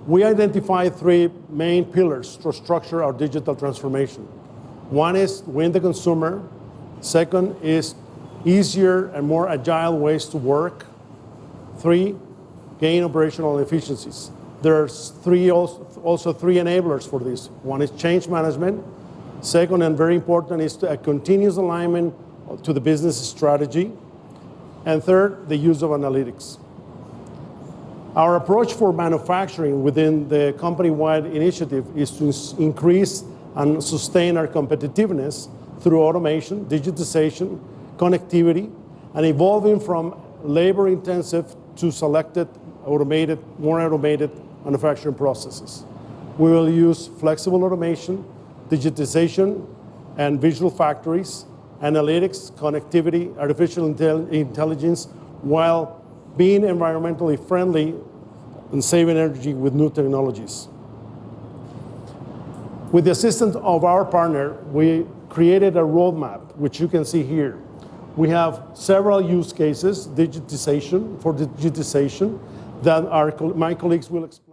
We identified three main pillars to structure our digital transformation. One is win the consumer. Second is easier and more agile ways to work. Three, gain operational efficiencies. There's also three enablers for this. One is change management. Second, and very important, is a continuous alignment to the business strategy. And third, the use of analytics. Our approach for manufacturing within the company-wide initiative is to increase and sustain our competitiveness through automation, digitization, connectivity, and evolving from labor-intensive to selected, more automated manufacturing processes. We will use flexible automation, digitization, and visual factories, analytics, connectivity, artificial intelligence, while being environmentally friendly and saving energy with new technologies. With the assistance of our partner, we created a roadmap, which you can see here. We have several use cases, for digitization, that my colleagues will explain.